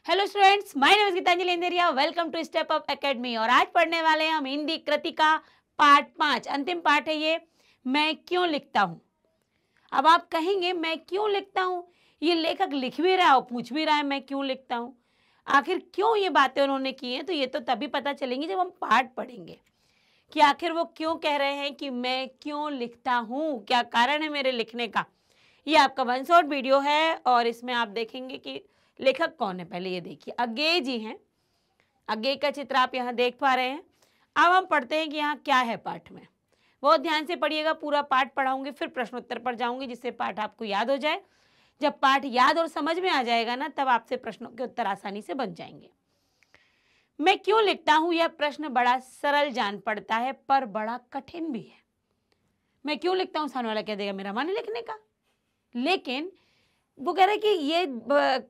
Hello students, my name is Geetanjali Inderia. Welcome to step up academy. और आज पढ़ने वाले हैं हम हिंदी कृतिका पार्ट 5। अंतिम पार्ट है ये, मैं क्यों लिखता हूँ। अब आप कहेंगे मैं क्यों लिखता हूँ, ये लेखक लिख भी रहा है और पूछ भी रहा है मैं क्यों लिखता हूँ। आखिर क्यों ये बातें उन्होंने की हैं, तो ये तो तभी पता चलेंगी जब हम पार्ट पढ़ेंगे कि आखिर वो क्यों कह रहे हैं कि मैं क्यों लिखता हूँ, क्या कारण है मेरे लिखने का। ये आपका वन शॉट वीडियो है और इसमें आप देखेंगे कि लेखक कौन है। पहले ये देखिए, अज्ञेय जी हैं। अज्ञेय का चित्र आप यहाँ देख पा रहे हैं। अब हम पढ़ते हैं कि यहाँ क्या है पाठ में। बहुत ध्यान से पढ़िएगा, पूरा पाठ पढ़ाऊंगी, फिर प्रश्नोत्तर पर जाऊंगी जिससे पाठ आपको याद हो जाए। जब पाठ याद और समझ में आ जाएगा ना, तब आपसे प्रश्नों के उत्तर आसानी से बन जाएंगे। मैं क्यों लिखता हूँ, यह प्रश्न बड़ा सरल जान पड़ता है पर बड़ा कठिन भी है। मैं क्यों लिखता हूँ, सामने वाला कह देगा मेरा मन है लिखने का, लेकिन वो कह रहे हैं कि ये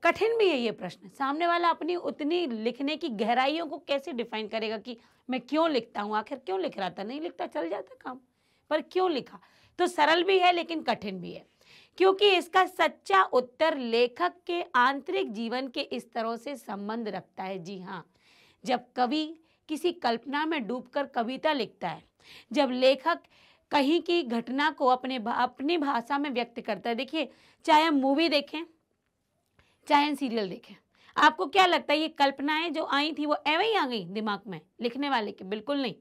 कठिन भी है ये प्रश्न। सामने वाला अपनी उतनी लिखने की गहराइयों को कैसे डिफाइन करेगा कि मैं क्यों लिखता हूँ। आखिर क्यों लिख रहा था, नहीं लिखता चल जाता काम, पर क्यों लिखा। तो सरल भी है लेकिन कठिन भी है, क्योंकि इसका सच्चा उत्तर लेखक के आंतरिक जीवन के स्तरों से संबंध रखता है। जी हाँ, जब कवि किसी कल्पना में डूबकर कविता लिखता है, जब लेखक कहीं की घटना को अपनी भाषा में व्यक्त करता है। देखिए, चाहे हम मूवी देखें चाहे हम सीरियल देखें, आपको क्या लगता है ये कल्पनाएं जो आई थी वो एवं ही आ गई दिमाग में लिखने वाले के? बिल्कुल नहीं।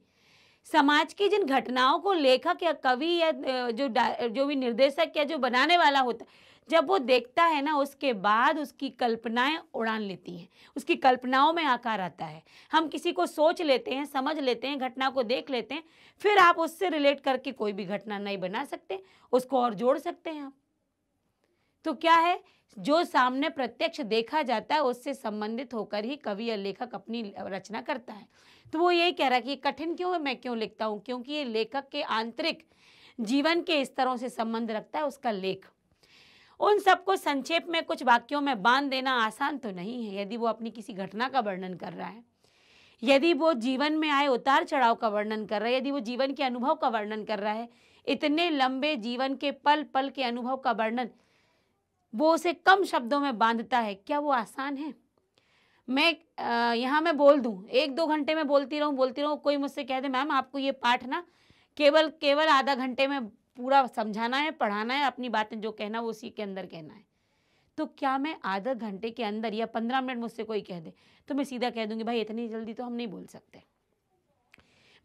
समाज की जिन घटनाओं को लेखक या कवि या जो भी निर्देशक या जो बनाने वाला होता है, जब वो देखता है ना, उसके बाद उसकी कल्पनाएं उड़ान लेती हैं, उसकी कल्पनाओं में आकार आता है। हम किसी को सोच लेते हैं, समझ लेते हैं, घटना को देख लेते हैं, फिर आप उससे रिलेट करके कोई भी घटना नहीं बना सकते, उसको और जोड़ सकते हैं आप। तो क्या है, जो सामने प्रत्यक्ष देखा जाता है उससे संबंधित होकर ही कवि या लेखक अपनी रचना करता है। तो वो यही कह रहा है कि कठिन क्यों है, मैं क्यों लिखता हूँ, क्योंकि ये लेखक के आंतरिक जीवन के स्तरों से संबंध रखता है उसका लेख। उन सबको संक्षेप में कुछ वाक्यों में बांध देना आसान तो नहीं है। यदि वो अपनी किसी घटना का वर्णन कर रहा है, यदि वो जीवन में आए उतार चढ़ाव का वर्णन कर रहा है, यदि वो जीवन के अनुभव का वर्णन कर रहा है, इतने लंबे जीवन के पल पल के अनुभव का वर्णन वो उसे कम शब्दों में बांधता है, क्या वो आसान है? मैं यहाँ मैं बोल दूँ, 1-2 घंटे में बोलती रहूँ, कोई मुझसे कह दे मैम आपको ये पाठ ना केवल आधा घंटे में पूरा समझाना है, पढ़ाना है, अपनी बातें जो कहना वो उसी के अंदर कहना है। तो क्या मैं आधा घंटे के अंदर या 15 मिनट मुझसे कोई कह दे तो मैं सीधा कह दूंगी भाई इतनी जल्दी तो हम नहीं बोल सकते।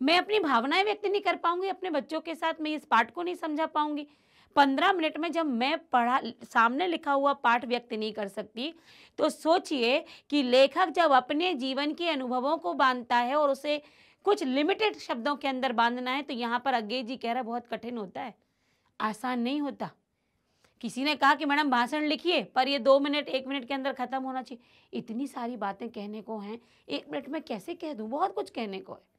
मैं अपनी भावनाएं व्यक्त नहीं कर पाऊंगी अपने बच्चों के साथ, मैं इस पाठ को नहीं समझा पाऊंगी। 15 मिनट में जब मैं सामने लिखा हुआ पाठ व्यक्त नहीं कर सकती, तो सोचिए कि लेखक जब अपने जीवन के अनुभवों को बांधता है और उसे कुछ लिमिटेड शब्दों के अंदर बांधना है, तो यहाँ पर अज्ञेय जी कह रहा है बहुत कठिन होता है, आसान नहीं होता। किसी ने कहा कि मैडम भाषण लिखिए पर ये 2 मिनट 1 मिनट के अंदर खत्म होना चाहिए। इतनी सारी बातें कहने को हैं, 1 मिनट में कैसे कह दूं, बहुत कुछ कहने को है।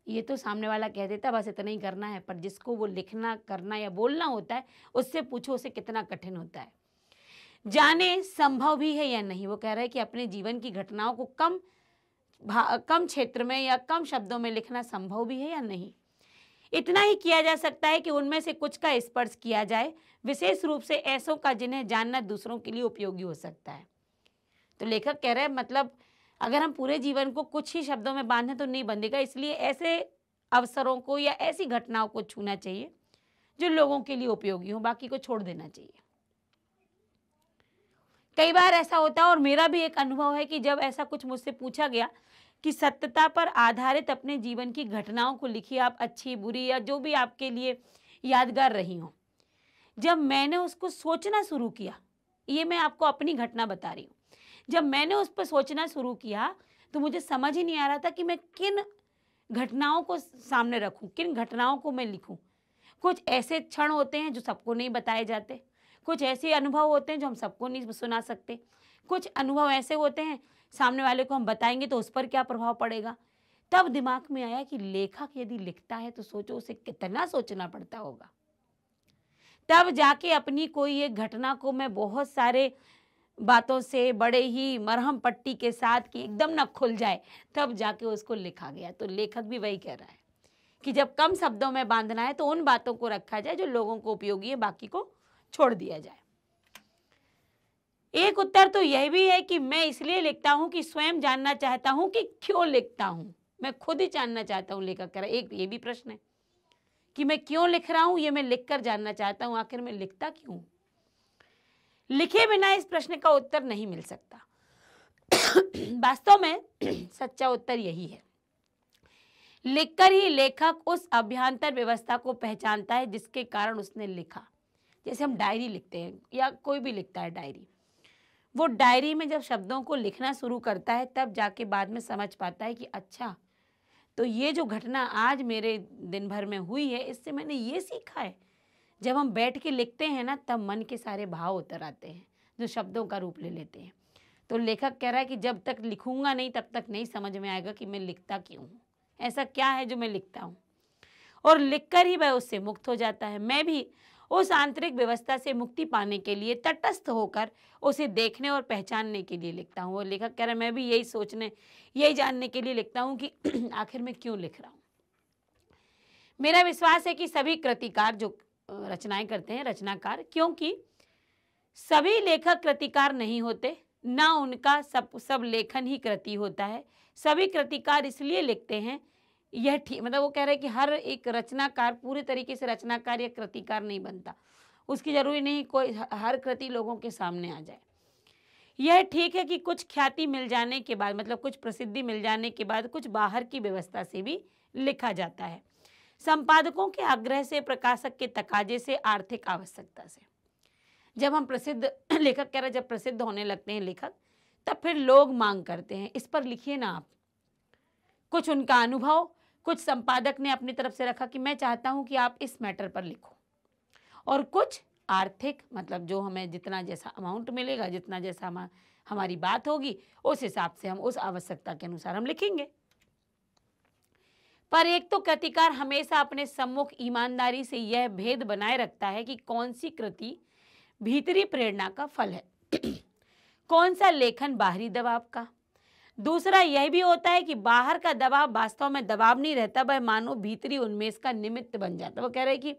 ये तो सामने वाला कह देता बस इतना ही करना है, पर जिसको वो लिखना करना या बोलना होता है उससे पूछो उसे कितना कठिन होता है। जाने संभव भी है या नहीं, वो कह रहा है कि अपने जीवन की घटनाओं को कम क्षेत्र में या कम शब्दों में लिखना संभव भी है या नहीं। इतना ही किया जा सकता है कि उनमें से कुछ का स्पर्श किया जाए, विशेष रूप से ऐसों का जिन्हें जानना दूसरों के लिए उपयोगी हो सकता है। तो लेखक कह रहे हैं मतलब अगर हम पूरे जीवन को कुछ ही शब्दों में बांधें तो नहीं बंधेगा, इसलिए ऐसे अवसरों को या ऐसी घटनाओं को छूना चाहिए जो लोगों के लिए उपयोगी हो, बाकी को छोड़ देना चाहिए। कई बार ऐसा होता है और मेरा भी एक अनुभव है कि जब ऐसा कुछ मुझसे पूछा गया कि सत्यता पर आधारित अपने जीवन की घटनाओं को लिखिए, आप अच्छी बुरी या जो भी आपके लिए यादगार रही हो, जब मैंने उसको सोचना शुरू किया, ये मैं आपको अपनी घटना बता रही हूँ, जब मैंने उस पर सोचना शुरू किया तो मुझे समझ ही नहीं आ रहा था कि मैं किन घटनाओं को सामने रखूं, किन घटनाओं को मैं लिखूं। कुछ ऐसे क्षण होते हैं जो सबको नहीं बताए जाते, कुछ ऐसे अनुभव होते हैं जो हम सबको नहीं सुना सकते, कुछ अनुभव ऐसे होते हैं सामने वाले को हम बताएंगे तो उस पर क्या प्रभाव पड़ेगा। तब दिमाग में आया कि लेखक यदि लिखता है तो सोचो उसे कितना सोचना पड़ता होगा। तब जाके अपनी कोई एक घटना को मैं बहुत सारे बातों से बड़े ही मरहम पट्टी के साथ कि एकदम ना खुल जाए, तब जाके उसको लिखा गया। तो लेखक भी वही कह रहा है कि जब कम शब्दों में बांधना है तो उन बातों को रखा जाए जो लोगों को उपयोगी है, बाकी को छोड़ दिया जाए। एक उत्तर तो यह भी है कि मैं इसलिए लिखता हूं कि स्वयं जानना चाहता हूं कि क्यों लिखता हूं, मैं खुद ही जानना चाहता हूं, लेखक कह रहा है। एक ये भी प्रश्न है कि मैं क्यों लिख रहा हूं, ये मैं लिखकर जानना चाहता हूं, आखिर मैं लिखता क्यों। लिखे बिना इस प्रश्न का उत्तर नहीं मिल सकता। वास्तव में सच्चा उत्तर यही है, लिखकर ही लेखक उस अभ्यांतर व्यवस्था को पहचानता है जिसके कारण उसने लिखा। जैसे हम डायरी लिखते हैं या कोई भी लिखता है डायरी, वो डायरी में जब शब्दों को लिखना शुरू करता है तब जाके बाद में समझ पाता है कि अच्छा, तो ये जो घटना आज मेरे दिन भर में हुई है, इससे मैंने ये सीखा है। जब हम बैठ के लिखते हैं ना, तब मन के सारे भाव उतर आते हैं जो शब्दों का रूप ले लेते हैं। तो लेखक कह रहा है कि जब तक लिखूंगा नहीं तब तक नहीं समझ में आएगा कि मैं लिखता क्यों हूँ, ऐसा क्या है जो मैं लिखता हूँ। और लिखकर ही वह उससे मुक्त हो जाता है। मैं भी उस आंतरिक व्यवस्था से मुक्ति पाने के लिए तटस्थ होकर उसे देखने और पहचानने के लिए लिखता हूँ। वो लेखक कह रहा है मैं भी यही जानने के लिए लिखता हूँ कि आखिर मैं क्यों लिख रहा हूँ। मेरा विश्वास है कि सभी कृतिकार जो रचनाएं करते हैं, रचनाकार, क्योंकि सभी लेखक कृतिकार नहीं होते, ना उनका सब लेखन ही कृति होता है। सभी कृतिकार इसलिए लिखते हैं, यह ठीक, मतलब वो कह रहे हैं कि हर एक रचनाकार पूरी तरीके से रचनाकार या कृतिकार नहीं बनता, उसकी जरूरी नहीं कोई हर कृति लोगों के सामने आ जाए। यह ठीक है कि कुछ ख्याति मिल जाने के बाद, मतलब कुछ प्रसिद्धि मिल जाने के बाद कुछ बाहर की व्यवस्था से भी लिखा जाता है, संपादकों के आग्रह से, प्रकाशक के तकाजे से, आर्थिक आवश्यकता से। जब हम प्रसिद्ध, लेखक कह रहे हैं, जब प्रसिद्ध होने लगते हैं लेखक, तब फिर लोग मांग करते हैं इस पर लिखिए ना आप। कुछ उनका अनुभव, कुछ संपादक ने अपनी तरफ से रखा कि मैं चाहता हूं कि आप इस मैटर पर लिखो, और कुछ आर्थिक, मतलब जो हमें जितना जैसा अमाउंट मिलेगा, जितना जैसा हमारी बात होगी, उस हिसाब से हम उस आवश्यकता के अनुसार हम लिखेंगे। पर एक तो कृतिकार हमेशा अपने सम्मुख ईमानदारी से यह भेद बनाए रखता है कि कौन सी कृति भीतरी प्रेरणा का फल है, कौन सा लेखन बाहरी दबाव का। दूसरा यह भी होता है कि बाहर का दबाव वास्तव में दबाव नहीं रहता, वह मानो भीतरी उन्मेष का निमित्त बन जाता। वो कह रहे हैं कि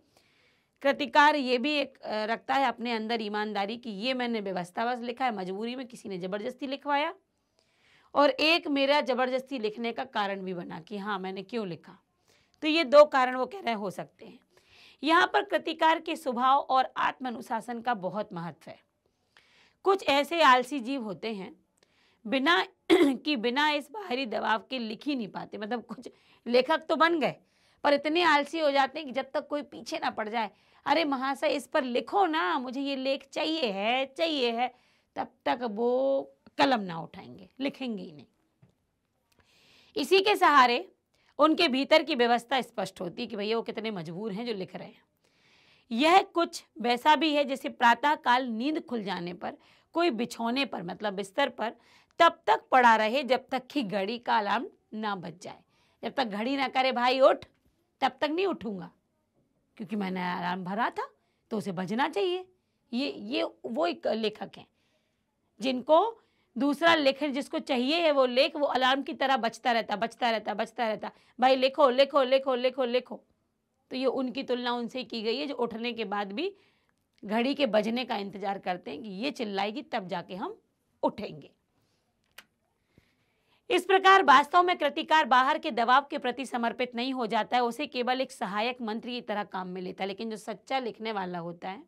कृतिकार ये भी एक रखता है अपने अंदर ईमानदारी कि ये मैंने व्यवस्थावश लिखा है, मजबूरी में किसी ने जबरदस्ती लिखवाया, और एक मेरा जबरदस्ती लिखने का कारण भी बना कि हाँ मैंने क्यों लिखा। तो ये दो कारण वो कह रहे हो सकते हैं। यहाँ पर कृतिकार के स्वभाव और आत्म अनुशासन का बहुत महत्व है। कुछ ऐसे आलसी जीव होते हैं बिना इस बाहरी दबाव के लिख ही नहीं पाते। मतलब कुछ लेखक तो बन गए पर इतने आलसी हो जाते हैं कि जब तक कोई पीछे ना पड़ जाए, अरे महाशय इस पर लिखो ना, मुझे ये लेख चाहिए है, तब तक वो कलम ना उठाएंगे, लिखेंगे ही नहीं। इसी के सहारे उनके भीतर की व्यवस्था स्पष्ट होती कि भैया वो कितने मजबूर हैं जो लिख रहे हैं। यह कुछ वैसा भी है जैसे प्रातः काल नींद खुल जाने पर कोई बिछौने पर, मतलब बिस्तर पर तब तक पड़ा रहे जब तक कि घड़ी का अलार्म ना बज जाए। जब तक घड़ी ना करे भाई उठ, तब तक नहीं उठूंगा, क्योंकि मैंने अलार्म भरा था तो उसे बजना चाहिए। ये वो एक लेखक हैं जिनको दूसरा लेखन जिसको चाहिए है वो लेख, वो अलार्म की तरह बजता रहता, भाई लिखो लिखो लिखो लिखो लिखो। तो ये उनकी तुलना उनसे की गई है जो उठने के बाद भी घड़ी के बजने का इंतजार करते हैं कि ये चिल्लाएगी तब जाके हम उठेंगे। इस प्रकार वास्तव में कृतिकार बाहर के दबाव के प्रति समर्पित नहीं हो जाता है, उसे केवल एक सहायक मंत्री की तरह काम में लेता है। लेकिन जो सच्चा लिखने वाला होता है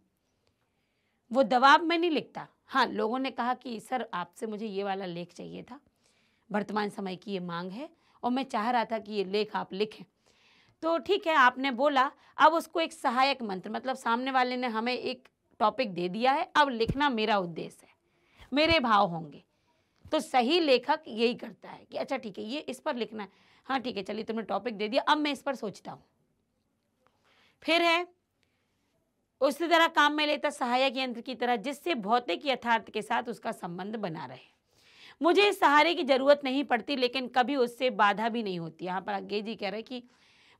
वो दबाव में नहीं लिखता। हाँ, लोगों ने कहा कि सर आपसे मुझे ये वाला लेख चाहिए था, वर्तमान समय की ये मांग है और मैं चाह रहा था कि ये लेख आप लिखें, तो ठीक है आपने बोला। अब उसको एक सहायक मंत्र, मतलब सामने वाले ने हमें एक टॉपिक दे दिया है, अब लिखना मेरा उद्देश्य है, मेरे भाव होंगे। तो सही लेखक यही करता है कि अच्छा ठीक है ये इस पर लिखना है, हाँ ठीक है चलिए तुमने टॉपिक दे दिया, अब मैं इस पर सोचता हूँ। फिर है उसी तरह काम में लेता सहायक यंत्र की तरह, जिससे भौतिक यथार्थ के साथ उसका संबंध बना रहे। मुझे इस सहारे की जरूरत नहीं पड़ती, लेकिन कभी उससे बाधा भी नहीं होती। यहाँ पर आगे जी कह रहे कि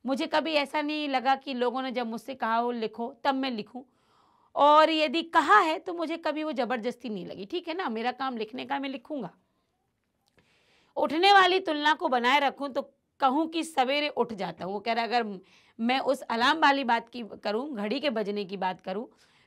मुझे कभी ऐसा नहीं लगा कि लोगों ने जब मुझसे कहा हो लिखो तब मैं लिखूं, और यदि कहा है तो मुझे कभी वो जबरदस्ती नहीं लगी। ठीक है ना, मेरा काम लिखने का, मैं लिखूंगा। उठने वाली तुलना को बनाए रखूं तो कहूं कि सवेरे उठ जाता हूं। वो कह रहा अगर मैं उस अलार्म वाली बात की करूं, घड़ी के बजने की बात करूं,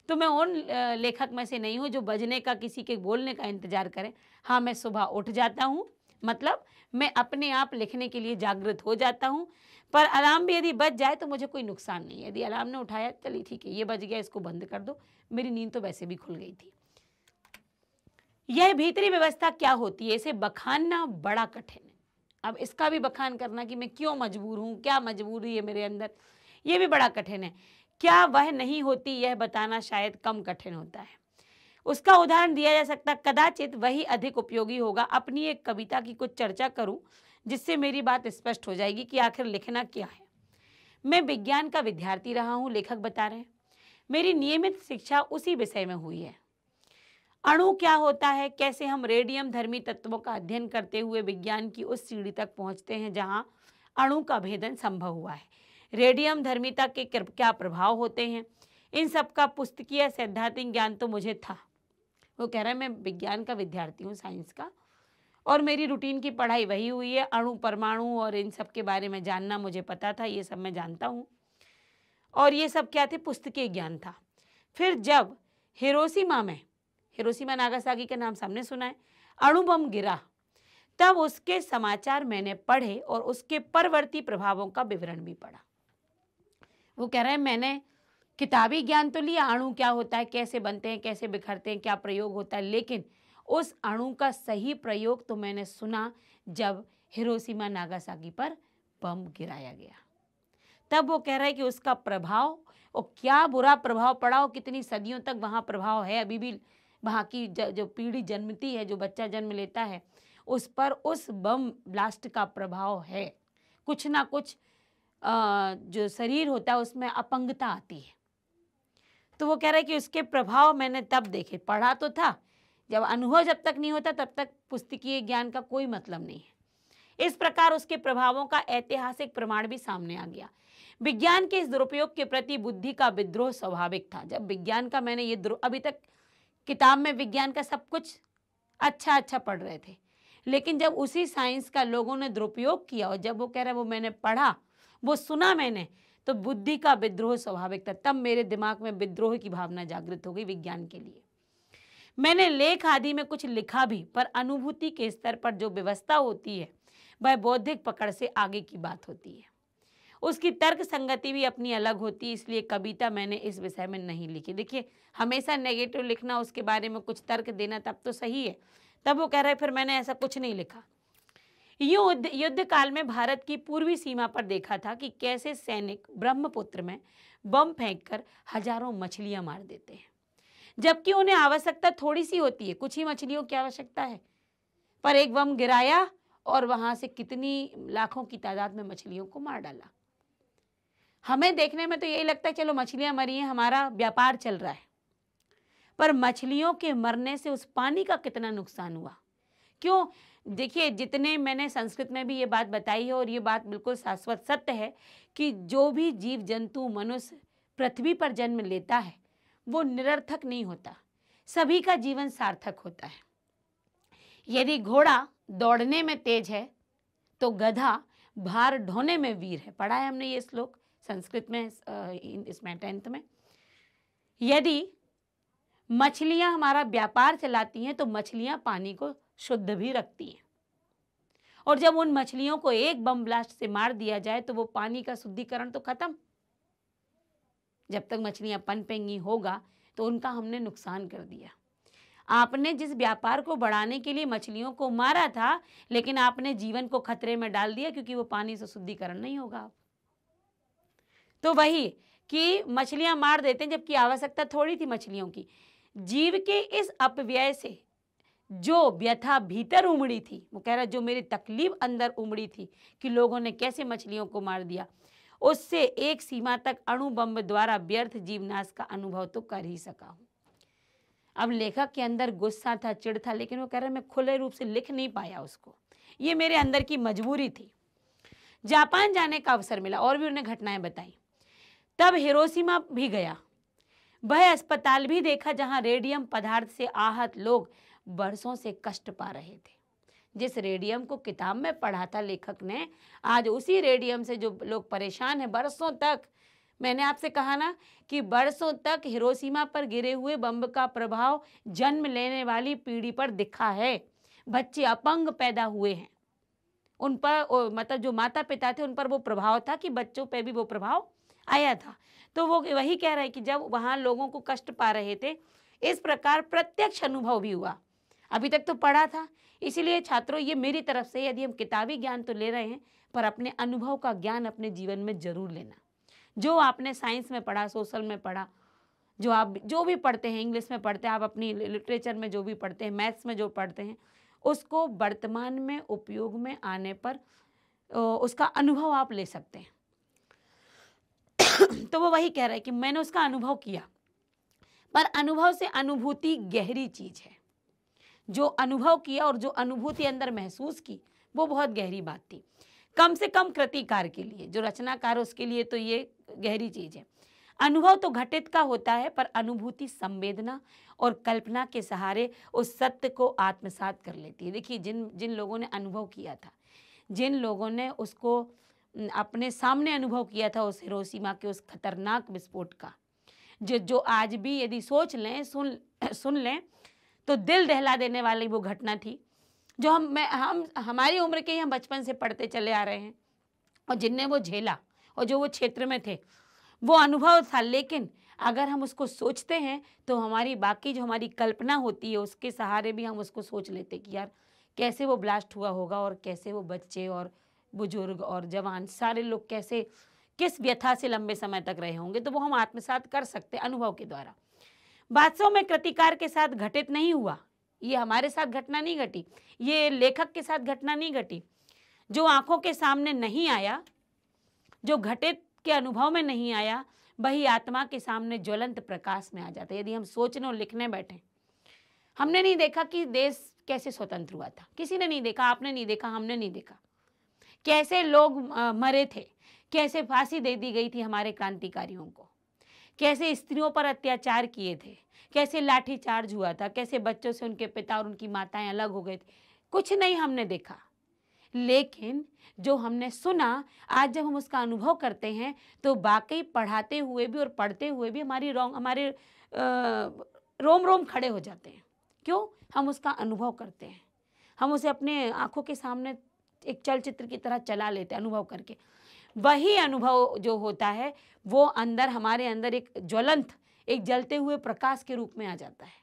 तो मैं उन लेखक में से नहीं हूँ जो बजने का, किसी के बोलने का इंतजार करें। हाँ, मैं सुबह उठ जाता हूँ, मतलब मैं अपने आप लिखने के लिए जागृत हो जाता हूँ। पर अलार्म भी यदि बज जाए तो मुझे कोई नुकसान नहीं है। यदि अलार्म ने उठाया, चलिए ठीक है, ये बज गया, इसको बंद कर दो, मेरी नींद तो वैसे भी खुल गई थी। यह भीतरी व्यवस्था क्या होती है, इसे बखानना बड़ा कठिन है। अब इसका भी बखान करना कि मैं क्यों मजबूर हूँ, क्या मजबूरी है मेरे अंदर, ये भी बड़ा कठिन है। क्या वह नहीं होती, यह बताना शायद कम कठिन होता है। उसका उदाहरण दिया जा सकता, कदाचित वही अधिक उपयोगी होगा। अपनी एक कविता की कुछ चर्चा करूं जिससे मेरी बात स्पष्ट हो जाएगी कि आखिर लिखना क्या है। मैं विज्ञान का विद्यार्थी रहा हूं, लेखक बता रहे हैं। मेरी नियमित शिक्षा उसी विषय में हुई है। अणु क्या होता है, कैसे हम रेडियम धर्मी तत्वों का अध्ययन करते हुए विज्ञान की उस सीढ़ी तक पहुंचते हैं जहां अणु का भेदन संभव हुआ है। रेडियम धर्मिता के क्या प्रभाव होते हैं, इन सब का पुस्तकीय सैद्धांतिक ज्ञान तो मुझे था। वो कह रहा है मैं विज्ञान का विद्यार्थी हूँ, साइंस का, और मेरी रूटीन की पढ़ाई वही हुई है। अणु, परमाणु और इन सब के बारे में जानना मुझे पता था, ये सब मैं जानता हूँ। और ये सब क्या थे, पुस्तकीय ज्ञान था। फिर जब हिरोशिमा नागासाकी का नाम सामने सुना है, अणु बम गिरा, तब उसके समाचार मैंने पढ़े और उसके परवर्ती प्रभावों का विवरण भी पढ़ा। वो कह रहे हैं मैंने किताबी ज्ञान तो लिया, अणु क्या होता है, कैसे बनते हैं, कैसे बिखरते हैं, क्या प्रयोग होता है, लेकिन उस अणु का सही प्रयोग तो मैंने सुना जब हिरोशिमा नागासाकी पर बम गिराया गया। तब वो कह रहा है कि उसका प्रभाव, और क्या बुरा प्रभाव पड़ा, और कितनी सदियों तक वहाँ प्रभाव है। अभी भी वहाँ की जो पीढ़ी जन्मती है, जो बच्चा जन्म लेता है, उस पर उस बम ब्लास्ट का प्रभाव है। कुछ ना कुछ जो शरीर होता है उसमें अपंगता आती है। तो वो कह रहा है कि उसके प्रभाव मैंने तब देखे, पढ़ा तो था, जब अनुभव जब तक नहीं होता तब तक पुस्तकीय ज्ञान का कोई मतलब नहीं है। इस प्रकार उसके प्रभावों का ऐतिहासिक प्रमाण भी सामने आ गया। विज्ञान के इस दुरुपयोग के प्रति बुद्धि का विद्रोह स्वाभाविक था। जब विज्ञान का मैंने ये अभी तक किताब में विज्ञान का सब कुछ अच्छा पढ़ रहे थे, लेकिन जब उसी साइंस का लोगों ने दुरुपयोग किया, और जब वो कह रहे हैं वो मैंने पढ़ा, वो सुना मैंने, तो बुद्धि का विद्रोह स्वाभाविक था। तब मेरे दिमाग में विद्रोह की भावना जागृत हो गई विज्ञान के लिए। मैंने लेख आदि में कुछ लिखा भी, पर अनुभूति के स्तर पर जो व्यवस्था होती है वह बौद्धिक पकड़ से आगे की बात होती है। उसकी तर्क संगति भी अपनी अलग होती है, इसलिए कविता मैंने इस विषय में नहीं लिखी। देखिए, हमेशा नेगेटिव लिखना, उसके बारे में कुछ तर्क देना, तब तो सही है। तब वो कह रहे फिर मैंने ऐसा कुछ नहीं लिखा। युद्ध काल में भारत की पूर्वी सीमा पर देखा था कि कैसे सैनिक ब्रह्मपुत्र में बम फेंककर हजारों मछलियां मार देते हैं, जबकि उन्हें आवश्यकता थोड़ी सी होती है, कुछ ही मछलियों की आवश्यकता है, पर एक बम गिराया और वहां से कितनी लाखों की तादाद में मछलियों को मार डाला। हमें देखने में तो यही लगता है चलो मछलियां मरी हैं, हमारा व्यापार चल रहा है, पर मछलियों के मरने से उस पानी का कितना नुकसान हुआ। क्यों? देखिए, जितने मैंने संस्कृत में भी ये बात बताई है, और ये बात बिल्कुल शाश्वत सत्य है कि जो भी जीव जंतु मनुष्य पृथ्वी पर जन्म लेता है वो निरर्थक नहीं होता, सभी का जीवन सार्थक होता है। यदि घोड़ा दौड़ने में तेज है तो गधा भार ढोने में वीर है। पढ़ा है हमने ये श्लोक संस्कृत में, इसमें 10th में। यदि मछलियां हमारा व्यापार चलाती हैं तो मछलियां पानी को शुद्ध भी रखती हैं, और जब उन मछलियों को एक बम ब्लास्ट से मार दिया जाए तो वो पानी का शुद्धिकरण तो खत्म। जब तक मछलियां पनपेंगी होगा तो उनका हमने नुकसान कर दिया। आपने जिस व्यापार को बढ़ाने के लिए मछलियों को मारा था, लेकिन आपने जीवन को खतरे में डाल दिया, क्योंकि वो पानी से शुद्धिकरण नहीं होगा। तो वही कि मछलियां मार देते हैं, जबकि आवश्यकता थोड़ी थी मछलियों की। जीव के इस अपव्यय से जो व्यथा भीतर उमड़ी थी, वो कह रहा जो मेरी तकलीफ अंदर उमड़ी थी कि लोगों ने कैसे मछलियों को मार दिया, उससे एक सीमा तक अणु बम द्वारा व्यर्थ जीवनाश का अनुभव तो कर ही सका हूं। अब लेखक के अंदर गुस्सा था, चिढ़ था, लेकिन वो कह रहा मैं खुले रूप से लिख नहीं पाया उसको, ये मेरे अंदर की मजबूरी थी। जापान जाने का अवसर मिला और भी उन्हें घटनाएं बताई। तब हिरोशिमा भी गया, वह अस्पताल भी देखा जहां रेडियम पदार्थ से आहत लोग बरसों से कष्ट पा रहे थे। जिस रेडियम को किताब में पढ़ा था लेखक ने, आज उसी रेडियम से जो लोग परेशान हैं बरसों तक, मैंने आपसे कहा ना कि बरसों तक हिरोशिमा पर गिरे हुए बम का प्रभाव जन्म लेने वाली पीढ़ी पर दिखा है। बच्चे अपंग पैदा हुए हैं, उन पर मतलब जो माता पिता थे उन पर वो प्रभाव था कि बच्चों पे भी वो प्रभाव आया था। तो वो वही कह रहे हैं कि जब वहाँ लोगों को कष्ट पा रहे थे, इस प्रकार प्रत्यक्ष अनुभव भी हुआ। अभी तक तो पढ़ा था, इसीलिए छात्रों ये मेरी तरफ से, यदि हम किताबी ज्ञान तो ले रहे हैं पर अपने अनुभव का ज्ञान अपने जीवन में जरूर लेना। जो आपने साइंस में पढ़ा, सोशल में पढ़ा, जो आप जो भी पढ़ते हैं, इंग्लिश में पढ़ते हैं, आप अपनी लिटरेचर में जो भी पढ़ते हैं, मैथ्स में जो पढ़ते हैं, उसको वर्तमान में उपयोग में आने पर उसका अनुभव आप ले सकते हैं। तो वो वही कह रहा है कि मैंने उसका अनुभव किया, पर अनुभव से अनुभूति गहरी चीज है। जो अनुभव किया और जो अनुभूति अंदर महसूस की वो बहुत गहरी बात थी। कम से कम कृतिकार के लिए, जो रचनाकार है उसके लिए तो ये गहरी चीज है। अनुभव तो घटित का होता है, पर अनुभूति संवेदना और कल्पना के सहारे उस सत्य को आत्मसात कर लेती है। देखिए, जिन लोगों ने अनुभव किया था, जिन लोगों ने उसको अपने सामने अनुभव किया था, उस हिरोशिमा के उस खतरनाक विस्फोट का, जो आज भी यदि सोच लें, सुन लें तो दिल दहला देने वाली वो घटना थी, जो हम हमारी उम्र के ही हम बचपन से पढ़ते चले आ रहे हैं, और जिनने वो झेला और जो वो क्षेत्र में थे, वो अनुभव था। लेकिन अगर हम उसको सोचते हैं तो हमारी बाकी जो हमारी कल्पना होती है उसके सहारे भी हम उसको सोच लेते कि यार कैसे वो ब्लास्ट हुआ होगा, और कैसे वो बच्चे और बुजुर्ग और जवान सारे लोग कैसे किस व्यथा से लंबे समय तक रहे होंगे। तो वो हम आत्मसात कर सकते अनुभव के द्वारा। वास्तव में कृतिकार के साथ घटित नहीं हुआ, ये हमारे साथ घटना नहीं घटी, ये लेखक के साथ घटना नहीं घटी। जो आंखों के सामने नहीं आया, जो घटित के अनुभव में नहीं आया, वही आत्मा के सामने ज्वलंत प्रकाश में आ जाता है। यदि हम सोचने और लिखने बैठे, हमने नहीं देखा कि देश कैसे स्वतंत्र हुआ था, किसी ने नहीं देखा, आपने नहीं देखा, हमने नहीं देखा, कैसे लोग मरे थे, कैसे फांसी दे दी गई थी हमारे क्रांतिकारियों को, कैसे स्त्रियों पर अत्याचार किए थे, कैसे लाठीचार्ज हुआ था, कैसे बच्चों से उनके पिता और उनकी माताएं अलग हो गए थे। कुछ नहीं हमने देखा, लेकिन जो हमने सुना, आज जब हम उसका अनुभव करते हैं तो वाकई पढ़ाते हुए भी और पढ़ते हुए भी हमारे रोम रोम खड़े हो जाते हैं। क्यों? हम उसका अनुभव करते हैं, हम उसे अपने आंखों के सामने एक चलचित्र की तरह चला लेते हैं अनुभव करके। वही अनुभव जो होता है वो अंदर, हमारे अंदर एक ज्वलंत, एक जलते हुए प्रकाश के रूप में आ जाता है।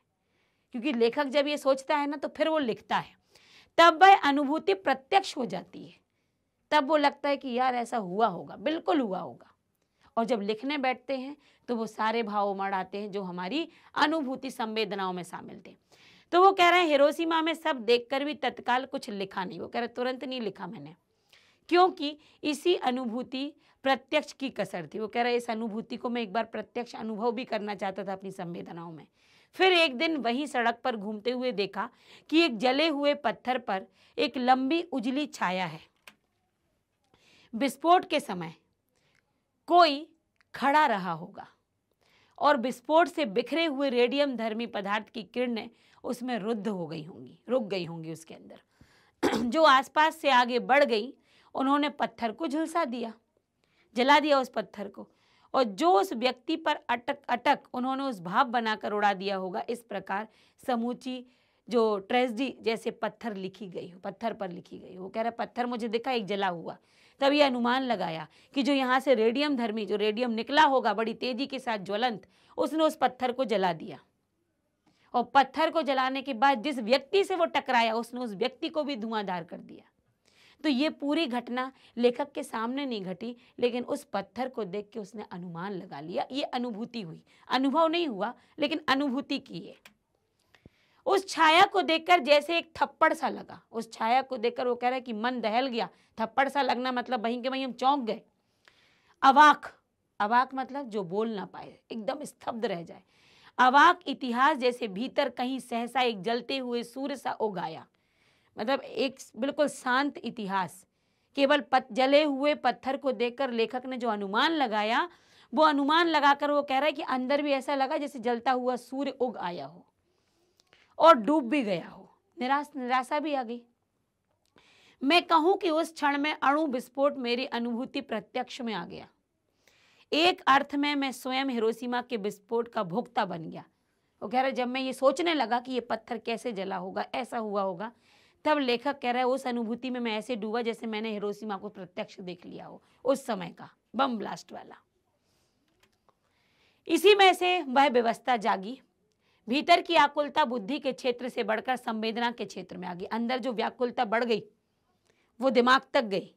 क्योंकि लेखक जब ये सोचता है ना तो फिर वो लिखता है, तब वह अनुभूति प्रत्यक्ष हो जाती है, तब वो लगता है कि यार ऐसा हुआ होगा, बिल्कुल हुआ होगा। और जब लिखने बैठते हैं तो वो सारे भाव उमड़ आते हैं जो हमारी अनुभूति संवेदनाओं में शामिल थे। तो वो कह रहे हैं हिरोशिमा में सब देखकर भी तत्काल कुछ लिखा नहीं। वो कह रहे तुरंत नहीं लिखा मैंने, क्योंकि इसी अनुभूति प्रत्यक्ष की कसर थी। वो कह रहे इस अनुभूति को मैं एक बार प्रत्यक्ष अनुभव भी करना चाहता था अपनी संवेदनाओं में। फिर एक दिन वही सड़क पर घूमते हुए देखा कि एक जले हुए पत्थर पर एक लंबी उजली छाया है। विस्फोट के समय कोई खड़ा रहा होगा और विस्फोट से बिखरे हुए रेडियम धर्मी पदार्थ की किरणें उसमें रुद्ध हो गई होंगी, रुक गई होंगी उसके अंदर। जो आसपास से आगे बढ़ गई, उन्होंने पत्थर को झुलसा दिया, जला दिया उस पत्थर को, और जो उस व्यक्ति पर अटक उन्होंने उस भाव बनाकर उड़ा दिया होगा। इस प्रकार समूची जो ट्रेजेडी जैसे पत्थर लिखी गई हो, पत्थर पर लिखी गई हो। वो कह रहा पत्थर मुझे दिखा एक जला हुआ, तब ये अनुमान लगाया कि जो यहाँ से रेडियम धर्मी, जो रेडियम निकला होगा बड़ी तेजी के साथ ज्वलंत, उसने उस पत्थर को जला दिया। और पत्थर को जलाने के बाद जिस व्यक्ति से वो टकराया, उसने उस व्यक्ति को भी धुआंधार कर दिया। तो ये पूरी घटना लेखक के सामने नहीं घटी, लेकिन उस पत्थर को देख के उसने अनुमान लगा लिया। ये अनुभूति हुई, अनुभव नहीं हुआ लेकिन अनुभूति की है। उस छाया को देखकर जैसे एक थप्पड़ सा लगा, उस छाया को देखकर वो कह रहा है कि मन दहल गया। थप्पड़ सा लगना मतलब वहीं के वहीं हम चौंक गए। अवाक, अवाक मतलब जो बोल ना पाए, एकदम स्तब्ध रह जाए। अवाक इतिहास जैसे भीतर कहीं सहसा एक जलते हुए सूर्य सा उग आया। मतलब एक बिल्कुल शांत इतिहास, केवल जले हुए पत्थर को देखकर लेखक ने जो अनुमान लगाया, वो अनुमान लगाकर वो कह रहा है कि अंदर भी ऐसा लगा जैसे जलता हुआ सूर्य उग आया हो और डूब भी गया हो। निराशा भी आ गई। मैं कहूं कि उस क्षण में अणु विस्फोट मेरी अनुभूति प्रत्यक्ष में आ गया। एक अर्थ में मैं स्वयं हिरोशिमा के विस्फोट का भोक्ता बन गया। वो कह रहा है जब मैं ये सोचने लगा कि ये पत्थर कैसे जला होगा, ऐसा हुआ होगा, तब लेखक कह रहा है उस अनुभूति में मैं ऐसे डूबा जैसे मैंने हिरोशिमा को प्रत्यक्ष देख लिया हो, उस समय का बम ब्लास्ट वाला। इसी में से वह व्यवस्था जागी। भीतर की आकुलता बुद्धि के क्षेत्र से बढ़कर संवेदना के क्षेत्र में आ गई। अंदर जो व्याकुलता बढ़ गई वो दिमाग तक गई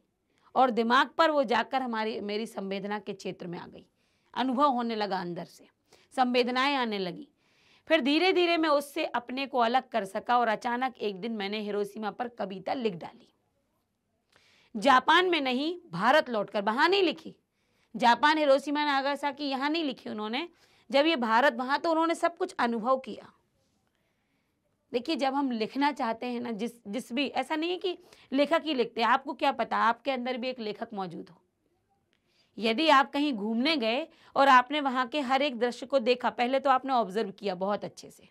और दिमाग पर वो जाकर मेरी संवेदना के क्षेत्र में आ गई। अनुभव होने लगा, अंदर से संवेदनाएं आने लगी। फिर धीरे धीरे मैं उससे अपने को अलग कर सका और अचानक एक दिन मैंने हिरोशिमा पर कविता लिख डाली। जापान में नहीं, भारत लौटकर। वहां नहीं लिखी, जापान, हिरोशिमा, नागासाकी यहाँ नहीं लिखी उन्होंने। जब ये भारत, वहां तो उन्होंने सब कुछ अनुभव किया। देखिए जब हम लिखना चाहते हैं ना, जिस भी, ऐसा नहीं है कि लेखक ही लिखते हैं। आपको क्या पता, आपके अंदर भी एक लेखक मौजूद हो। यदि आप कहीं घूमने गए और आपने वहां के हर एक दृश्य को देखा, पहले तो आपने ऑब्जर्व किया बहुत अच्छे से,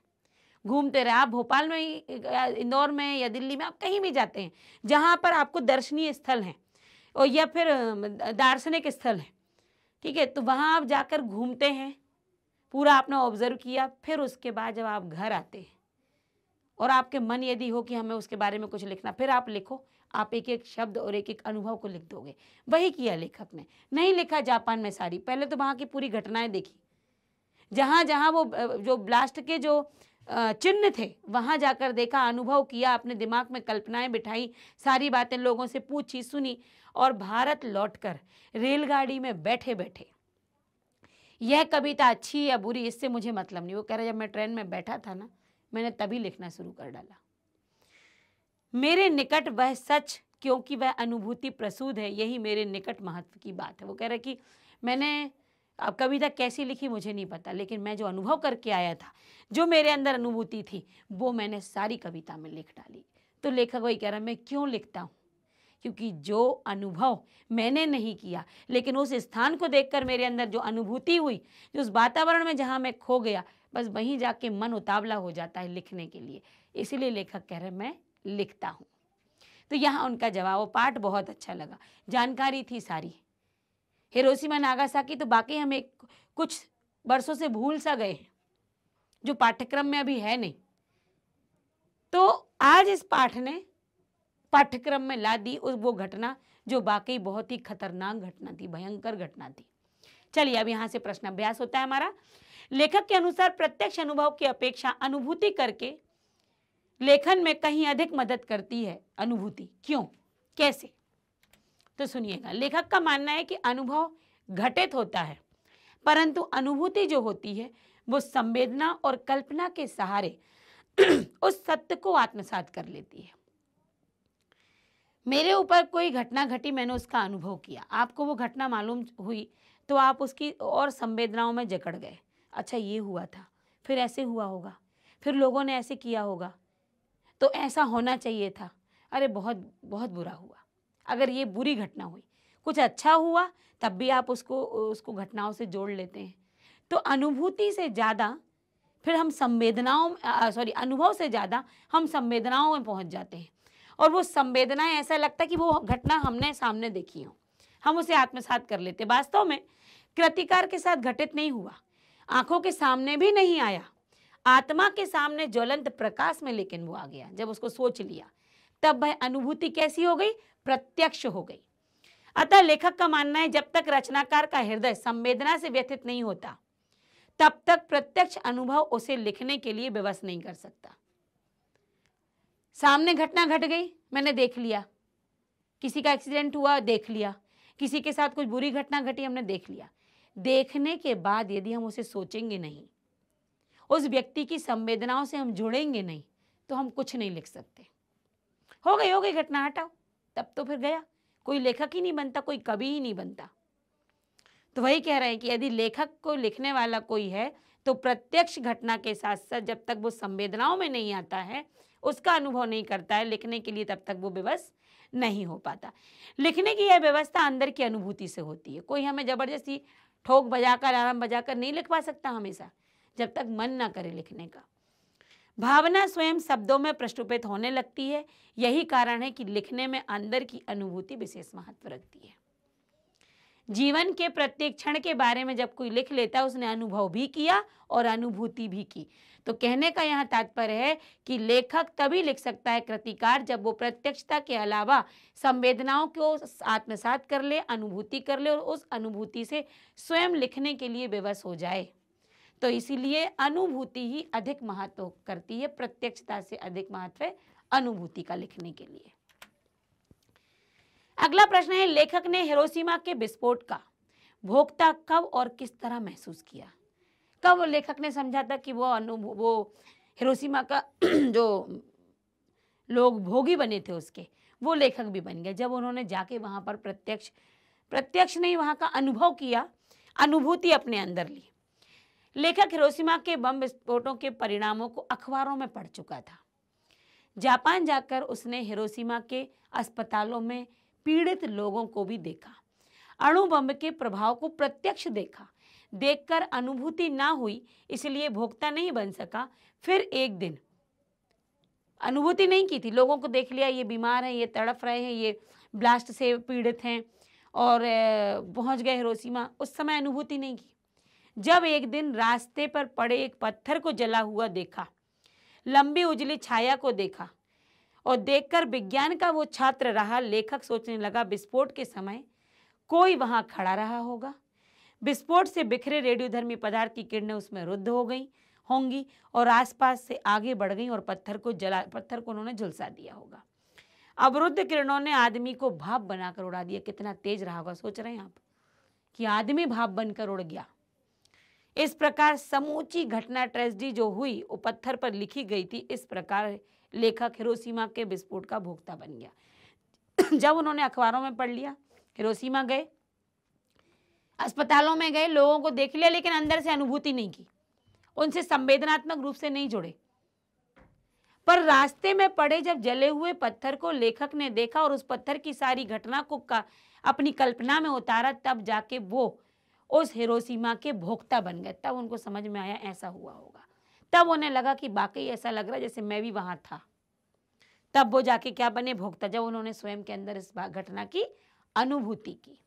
घूमते रहे। आप भोपाल में ही, इंदौर में या दिल्ली में, आप कहीं भी जाते हैं जहां पर आपको दर्शनीय स्थल हैं और या फिर दार्शनिक स्थल है, ठीक है, तो वहां आप जाकर घूमते हैं, पूरा आपने ऑब्जर्व किया। फिर उसके बाद जब आप घर आते हैं और आपके मन यदि हो कि हमें उसके बारे में कुछ लिखना, फिर आप लिखो। आप एक एक शब्द और एक एक अनुभव को लिख दोगे। वही किया लेखक ने। नहीं लिखा जापान में सारी, पहले तो वहाँ की पूरी घटनाएं देखी, जहाँ जहाँ वो जो ब्लास्ट के जो चिन्ह थे वहाँ जाकर देखा, अनुभव किया, अपने दिमाग में कल्पनाएं बिठाई, सारी बातें लोगों से पूछी, सुनी, और भारत लौटकर रेलगाड़ी में बैठे बैठे यह कविता अच्छी या बुरी इससे मुझे मतलब नहीं। वो कह रहे जब मैं ट्रेन में बैठा था ना, मैंने तभी लिखना शुरू कर डाला। मेरे निकट वह सच, क्योंकि वह अनुभूति प्रसूद है, यही मेरे निकट महत्व की बात है। वो कह रहे कि मैंने, अब कविता कैसी लिखी मुझे नहीं पता, लेकिन मैं जो अनुभव करके आया था, जो मेरे अंदर अनुभूति थी, वो मैंने सारी कविता में लिख डाली। तो लेखक वही कह रहा, मैं क्यों लिखता हूँ? क्योंकि जो अनुभव मैंने नहीं किया, लेकिन उस स्थान को देखकर मेरे अंदर जो अनुभूति हुई, जो उस वातावरण में जहाँ मैं खो गया, बस वहीं जाके मन उतावला हो जाता है लिखने के लिए। इसीलिए लेखक कह रहे मैं लिखता हूँ। तो यहाँ उनका जवाब, वो पाठ बहुत अच्छा लगा, जानकारी थी सारी। हिरोशिमा नागासाकी तो बाकी हम एक कुछ वर्षों से भूल सा गए हैं, जो पाठ्यक्रम में अभी है नहीं। तो आज इस पाठ ने पाठ्यक्रम में ला दी वो घटना जो वाकई बहुत ही खतरनाक घटना थी, भयंकर घटना थी। चलिए अब यहाँ से प्रश्न अभ्यास होता है हमारा। लेखक के अनुसार प्रत्यक्ष अनुभव की अपेक्षा अनुभूति करके लेखन में कहीं अधिक मदद करती है अनुभूति। क्यों, कैसे? तो सुनिएगा। लेखक का मानना है कि अनुभव घटित होता है, परंतु अनुभूति जो होती है वो संवेदना और कल्पना के सहारे उस सत्य को आत्मसात कर लेती है। मेरे ऊपर कोई घटना घटी, मैंने उसका अनुभव किया, आपको वो घटना मालूम हुई, तो आप उसकी और संवेदनाओं में जकड़ गए। अच्छा ये हुआ था, फिर ऐसे हुआ होगा, फिर लोगों ने ऐसे किया होगा, तो ऐसा होना चाहिए था, अरे बहुत बहुत बुरा हुआ। अगर ये बुरी घटना हुई, कुछ अच्छा हुआ, तब भी आप उसको घटनाओं से जोड़ लेते हैं। तो अनुभूति से ज़्यादा फिर हम अनुभव से ज़्यादा हम संवेदनाओं में पहुंच जाते हैं, और वो संवेदनाएं ऐसा लगता है कि वो घटना हमने सामने देखी हो, हम उसे आत्मसात कर लेते। वास्तव में कृतिकार के साथ घटित नहीं हुआ, आंखों के सामने भी नहीं आया, आत्मा के सामने ज्वलंत प्रकाश में लेकिन वो आ गया। जब उसको सोच लिया, तब वह अनुभूति कैसी हो गई? प्रत्यक्ष हो गई। अतः लेखक का मानना है जब तक रचनाकार का हृदय संवेदना से व्यथित नहीं होता, तब तक प्रत्यक्ष अनुभव उसे लिखने के लिए विवश नहीं कर सकता। सामने घटना घट गई, मैंने देख लिया, किसी का एक्सीडेंट हुआ, देख लिया, किसी के साथ कुछ बुरी घटना घटी, हमने देख लिया। देखने के बाद यदि हम उसे सोचेंगे नहीं, उस व्यक्ति की संवेदनाओं से हम जुड़ेंगे नहीं, तो हम कुछ नहीं लिख सकते। हो गई घटना, हटाओ, तब तो फिर गया, कोई लेखक ही नहीं बनता, कोई कवि ही नहीं बनता। तो वही कह रहे हैं कि यदि लेखक को लिखने वाला कोई है, तो प्रत्यक्ष घटना के साथ साथ जब तक वो संवेदनाओं में नहीं आता है, उसका अनुभव नहीं करता है लिखने के लिए, तब तक वो विवश नहीं हो पाता। लिखने की यह व्यवस्था अंदर की अनुभूति से होती है। कोई हमें जबरदस्ती ठोक बजाकर, अलार्म बजाकर नहीं लिखवा सकता हमेशा, जब तक मन ना करे लिखने का। भावना स्वयं शब्दों में प्रस्तुत होने लगती है। यही कारण है कि लिखने में अंदर की अनुभूति विशेष महत्व रखती है। जीवन के प्रत्येक क्षण के बारे में जब कोई लिख लेता है उसने अनुभव भी किया और अनुभूति भी की। तो कहने का यहाँ तात्पर्य है कि लेखक तभी लिख सकता है कृतिकार जब वो प्रत्यक्षता के अलावा संवेदनाओं को आत्मसात कर ले, अनुभूति कर ले और उस अनुभूति से स्वयं लिखने के लिए विवश हो जाए। तो इसीलिए अनुभूति ही अधिक महत्व करती है, प्रत्यक्षता से अधिक महत्व है अनुभूति का लिखने के लिए। अगला प्रश्न है, लेखक ने हिरोशिमा के विस्फोट का भोक्ता कब और किस तरह महसूस किया? कब वो लेखक ने समझा था कि वो हिरोशिमा का जो लोग भोगी बने थे उसके, वो लेखक भी बन गए जब उन्होंने जाके वहां पर प्रत्यक्ष नहीं, वहां का अनुभव किया, अनुभूति अपने अंदर ली। लेखक हिरोशिमा के बम विस्फोटों के परिणामों को अखबारों में पढ़ चुका था। जापान जाकर उसने हिरोशिमा के अस्पतालों में पीड़ित लोगों को भी देखा, अणु बम के प्रभाव को प्रत्यक्ष देखा। देखकर अनुभूति ना हुई इसलिए भोक्ता नहीं बन सका। फिर एक दिन अनुभूति नहीं की थी, लोगों को देख लिया, ये बीमार हैं, ये तड़प रहे हैं, ये ब्लास्ट से पीड़ित हैं और पहुंच गए हिरोशिमा, उस समय अनुभूति नहीं की। जब एक दिन रास्ते पर पड़े एक पत्थर को जला हुआ देखा, लंबी उजली छाया को देखा और देखकर विज्ञान का वो छात्र रहा, लेखक सोचने लगा विस्फोट के समय कोई वहां खड़ा रहा होगा। विस्फोट से बिखरे रेडियोधर्मी पदार्थ की किरणें उसमें रुद्ध हो गई होंगी और आसपास से आगे बढ़ गई और पत्थर को उन्होंने झुलसा दिया होगा। अवरुद्ध किरणों ने आदमी को भाप बनाकर उड़ा दिया। कितना तेज रहा होगा, सोच रहे हैं आप कि आदमी भाप बनकर उड़ गया। इस प्रकार समूची घटना, ट्रेजेडी जो हुई वो पत्थर पर लिखी गई थी। इस प्रकार लेखक हिरोशिमा के विस्फोट का भोक्ता बन गया। जब उन्होंने अखबारों में पढ़ लिया, हिरोशिमा गए, अस्पतालों में गए, लोगों को देख लिया, लेकिन अंदर से अनुभूति नहीं की, उनसे संवेदनात्मक रूप से नहीं जुड़े। पर रास्ते में पड़े जब जले हुए पत्थर को लेखक ने देखा और उस पत्थर की सारी घटना को अपनी कल्पना में उतारा, तब जाके वो उस हिरोशिमा के भोक्ता बन गए। तब उनको समझ में आया ऐसा हुआ होगा। तब उन्हें लगा कि वाकई ऐसा लग रहा है जैसे मैं भी वहां था। तब वो जाके क्या बने? भोक्ता, जब उन्होंने स्वयं के अंदर इस घटना की अनुभूति की।